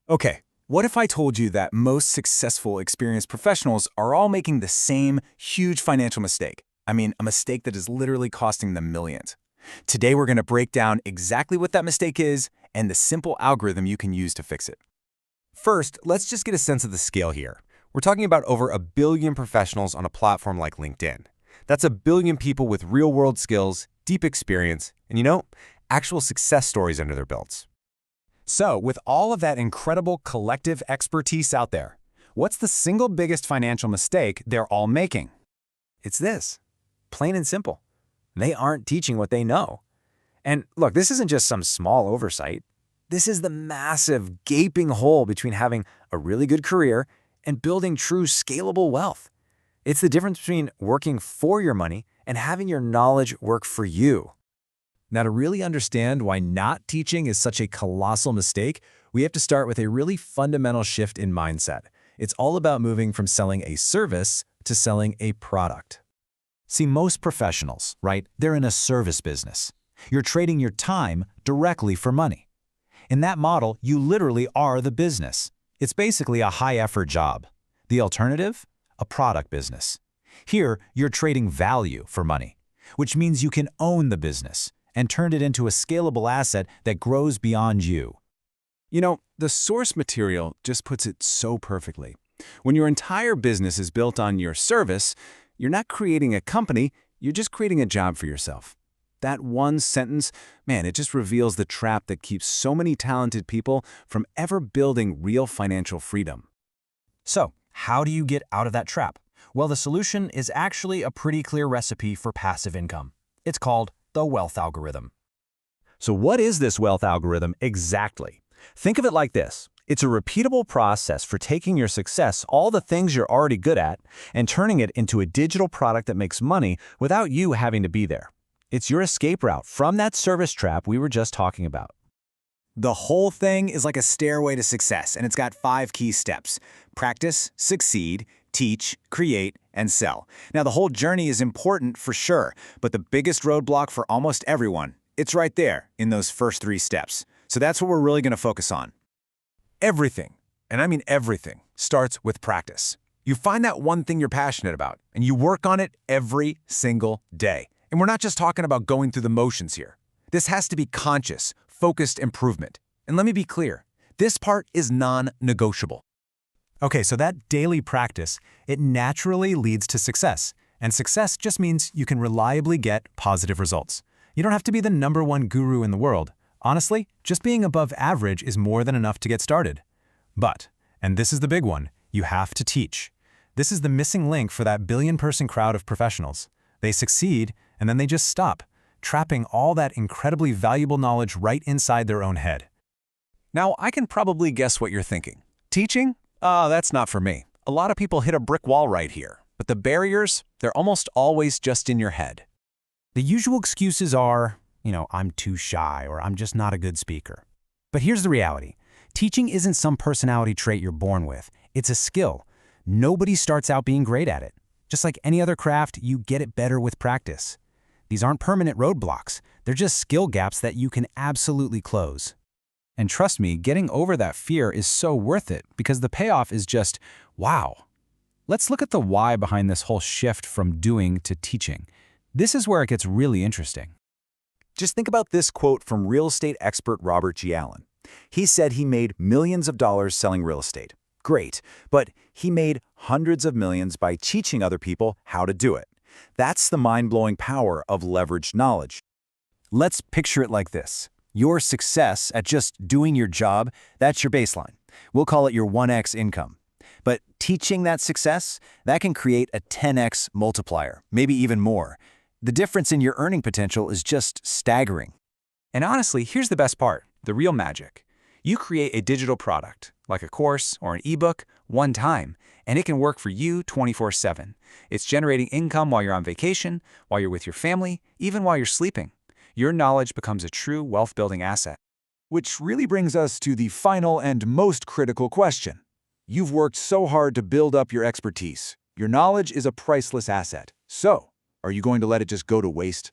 Okay, what if I told you that most successful, experienced professionals are all making the same huge financial mistake? I mean, a mistake that is literally costing them millions. Today, we're going to break down exactly what that mistake is and the simple algorithm you can use to fix it. First, let's just get a sense of the scale here. We're talking about over a billion professionals on a platform like LinkedIn. That's a billion people with real-world skills, deep experience, and actual success stories under their belts. So, with all of that incredible collective expertise out there, what's the single biggest financial mistake they're all making? It's this. Plain and simple. They aren't teaching what they know. And look, this isn't just some small oversight. This is the massive, gaping hole between having a really good career and building true scalable wealth. It's the difference between working for your money and having your knowledge work for you. Now, to really understand why not teaching is such a colossal mistake, we have to start with a really fundamental shift in mindset. It's all about moving from selling a service to selling a product. See, most professionals, right, they're in a service business. You're trading your time directly for money. In that model, you literally are the business. It's basically a high-effort job. The alternative? A product business. Here, you're trading value for money, which means you can own the business and turn it into a scalable asset that grows beyond you. You know, the source material just puts it so perfectly. When your entire business is built on your service, you're not creating a company, you're just creating a job for yourself. That one sentence, man, it just reveals the trap that keeps so many talented people from ever building real financial freedom. So, how do you get out of that trap? Well, the solution is actually a pretty clear recipe for passive income. It's called the wealth algorithm. So what is this wealth algorithm exactly? Think of it like this. It's a repeatable process for taking your success, all the things you're already good at, and turning it into a digital product that makes money without you having to be there. It's your escape route from that service trap we were just talking about. The whole thing is like a stairway to success, and it's got 5 key steps: practice, succeed, teach, create, and sell. Now, the whole journey is important for sure, but the biggest roadblock for almost everyone, it's right there in those first 3 steps. So that's what we're really going to focus on. Everything, and I mean everything, starts with practice. You find that one thing you're passionate about, and you work on it every single day. And we're not just talking about going through the motions here. This has to be conscious, focused improvement. And let me be clear, this part is non-negotiable. Okay, so that daily practice, it naturally leads to success. And success just means you can reliably get positive results. You don't have to be the #1 guru in the world. Honestly, just being above average is more than enough to get started. But, and this is the big one, you have to teach. This is the missing link for that billion-person crowd of professionals. They succeed, and then they just stop, trapping all that incredibly valuable knowledge right inside their own head. Now, I can probably guess what you're thinking. Teaching? That's not for me. A lot of people hit a brick wall right here. But the barriers, they're almost always just in your head. The usual excuses are, I'm too shy or I'm just not a good speaker. But here's the reality. Teaching isn't some personality trait you're born with. It's a skill. Nobody starts out being great at it. Just like any other craft, you get it better with practice. These aren't permanent roadblocks. They're just skill gaps that you can absolutely close. And trust me, getting over that fear is so worth it because the payoff is just, wow. Let's look at the why behind this whole shift from doing to teaching. This is where it gets really interesting. Just think about this quote from real estate expert Robert G. Allen. He said he made millions of dollars selling real estate. Great, but he made hundreds of millions by teaching other people how to do it. That's the mind-blowing power of leveraged knowledge. Let's picture it like this. Your success at just doing your job, that's your baseline. We'll call it your 1x income. But teaching that success, that can create a 10x multiplier, maybe even more. The difference in your earning potential is just staggering. And honestly, here's the best part, the real magic. You create a digital product, like a course or an ebook, one time, and it can work for you 24/7. It's generating income while you're on vacation, while you're with your family, even while you're sleeping. Your knowledge becomes a true wealth-building asset. Which really brings us to the final and most critical question. You've worked so hard to build up your expertise. Your knowledge is a priceless asset. So, are you going to let it just go to waste?